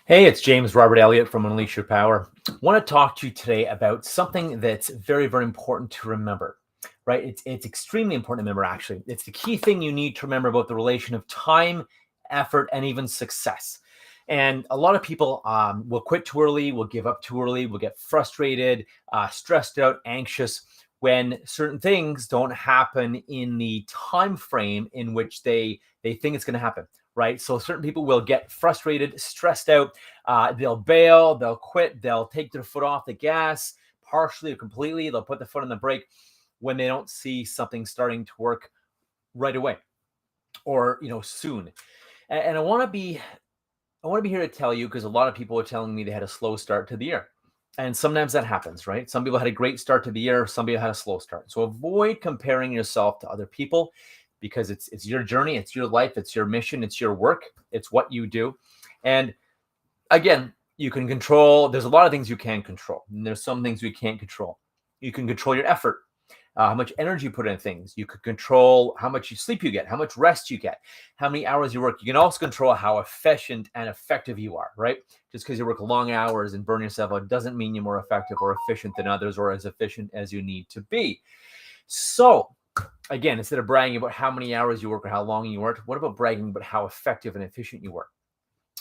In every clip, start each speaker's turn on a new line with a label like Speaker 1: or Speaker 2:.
Speaker 1: Hey, it's James Robert Elliott from Unleash Your Power. I want to talk to you today about something that's very, very important to remember, right? It's extremely important to remember, actually. It's the key thing you need to remember about the relation of time, effort, and even success. And a lot of people will quit too early, will give up too early, will get frustrated, stressed out, anxious when certain things don't happen in the time frame in which they think it's going to happen, right? So certain people will get frustrated, stressed out, they'll bail, they'll quit, they'll take their foot off the gas partially or completely. They'll put the foot on the brake when they don't see something starting to work right away or soon. And I want to be here to tell you, because a lot of people are telling me they had a slow start to the year. And sometimes that happens, right? Some people had a great start to the year, some people had a slow start. So avoid comparing yourself to other people, because it's your journey, it's your life, it's your mission, it's your work, it's what you do. And again, you can control, there's a lot of things you can control, and there's some things you can't control. You can control your effort, how much energy you put in things. You could control how much sleep you get, how much rest you get, how many hours you work. You can also control how efficient and effective you are, right? Just because you work long hours and burn yourself out doesn't mean you're more effective or efficient than others, or as efficient as you need to be. So again, instead of bragging about how many hours you work or how long you work, what about bragging about how effective and efficient you work?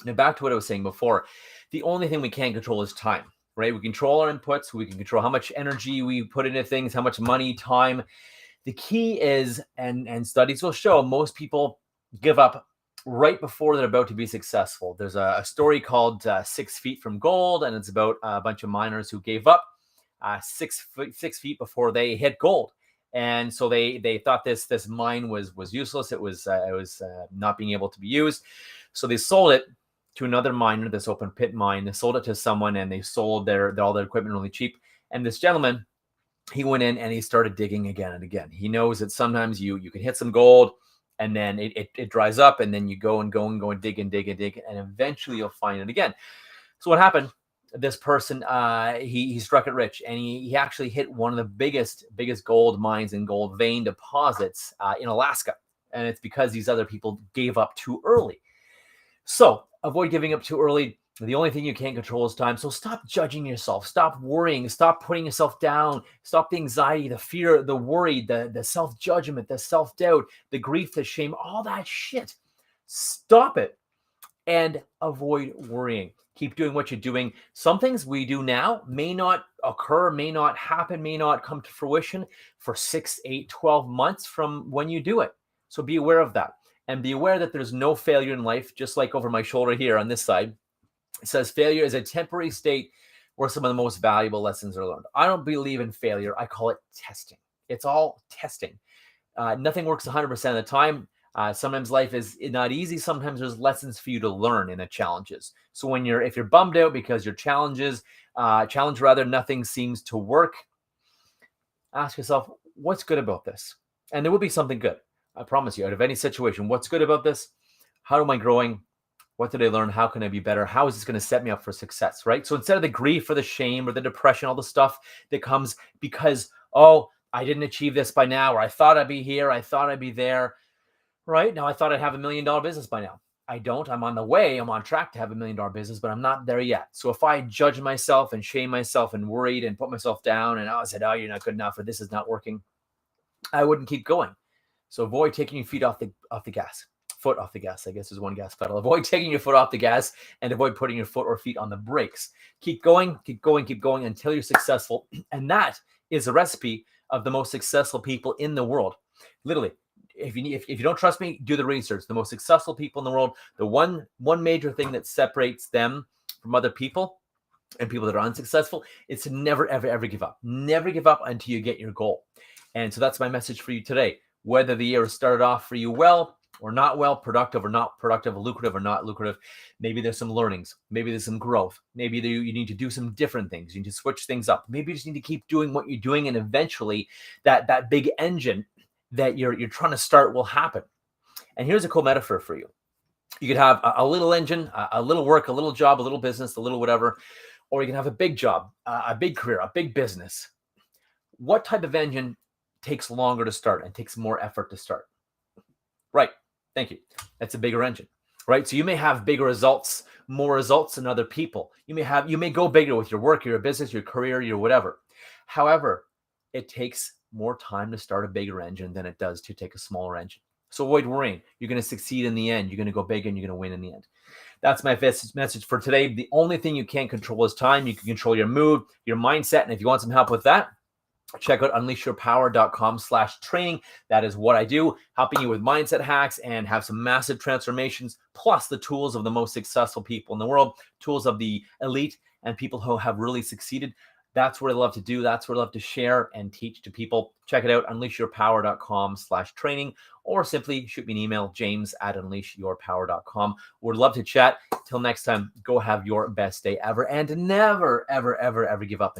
Speaker 1: Now, back to what I was saying before, the only thing we can't control is time, right? We control our inputs, we can control how much energy we put into things, how much money, time. The key is, and studies will show, most people give up right before they're about to be successful. There's a story called 6 Feet from Gold, and it's about a bunch of miners who gave up 6 feet before they hit gold. And so they thought this mine was useless. It was not being able to be used. So they sold it to another miner, this open pit mine. They sold it to someone, and they sold all their equipment really cheap. And this gentleman, he went in and he started digging again and again. He knows that sometimes you can hit some gold, and then it dries up, and then you go and dig and dig and dig, and eventually you'll find it again. So what happened? This person, he struck it rich, and he actually hit one of the biggest gold mines and gold vein deposits in Alaska. And it's because these other people gave up too early. So avoid giving up too early. The only thing you can't control is time. So stop judging yourself. Stop worrying. Stop putting yourself down. Stop the anxiety, the fear, the worry, the self-judgment, the self-doubt, the grief, the shame, all that shit. Stop it and avoid worrying. Keep doing what you're doing. Some things we do now may not occur, may not happen, may not come to fruition for 6, 8, 12 months from when you do it. So be aware of that. And be aware that there's no failure in life. Just like over my shoulder here on this side, it says failure is a temporary state where some of the most valuable lessons are learned. I don't believe in failure. I call it testing. It's all testing. Nothing works 100% of the time. Sometimes life is not easy. Sometimes there's lessons for you to learn in the challenges. So if you're bummed out because your challenge rather, nothing seems to work, ask yourself, what's good about this? And there will be something good. I promise you, out of any situation, what's good about this? How am I growing? What did I learn? How can I be better? How is this going to set me up for success, right? So instead of the grief or the shame or the depression, all the stuff that comes because, oh, I didn't achieve this by now, or I thought I'd be here, I thought I'd be there, right? Now I thought I'd have $1 million business by now. I don't. I'm on the way. I'm on track to have $1 million business, but I'm not there yet. So if I judge myself and shame myself and worried and put myself down and I said, oh, you're not good enough, or this is not working, I wouldn't keep going. So avoid taking your feet off the gas. Foot off the gas, I guess, is one gas pedal. Avoid taking your foot off the gas and avoid putting your foot or feet on the brakes. Keep going, keep going, keep going until you're successful. And that is a recipe of the most successful people in the world. Literally, if you don't trust me, do the research. The most successful people in the world, the one major thing that separates them from other people and people that are unsuccessful is to never, ever, ever give up. Never give up until you get your goal. And so that's my message for you today. Whether the year started off for you well or not well, productive or not productive, lucrative or not lucrative, maybe there's some learnings, maybe there's some growth, maybe you need to do some different things, you need to switch things up, maybe you just need to keep doing what you're doing, and eventually that big engine that you're trying to start will happen. And here's a cool metaphor for you. You could have a little engine, a little work, a little job, a little business, a little whatever, or you can have a big job, a big career, a big business. What type of engine takes longer to start and takes more effort to start? Right. Thank you. That's a bigger engine, right? So you may have bigger results more results than other people. You may go bigger with your work, your business, your career, your whatever. However, it takes more time to start a bigger engine than it does to take a smaller engine. So avoid worrying. You're going to succeed in the end. You're going to go big and you're going to win in the end. That's my message for today. The only thing you can't control is time. You can control your mood, your mindset. And if you want some help with that, check out unleashyourpower.com/training. That is what I do, helping you with mindset hacks and have some massive transformations, plus the tools of the most successful people in the world, tools of the elite and people who have really succeeded. That's what I love to do. That's what I love to share and teach to people. Check it out, unleashyourpower.com/training, or simply shoot me an email, james@unleashyourpower.com. Would love to chat. Till next time, go have your best day ever, and never, ever, ever, ever give up.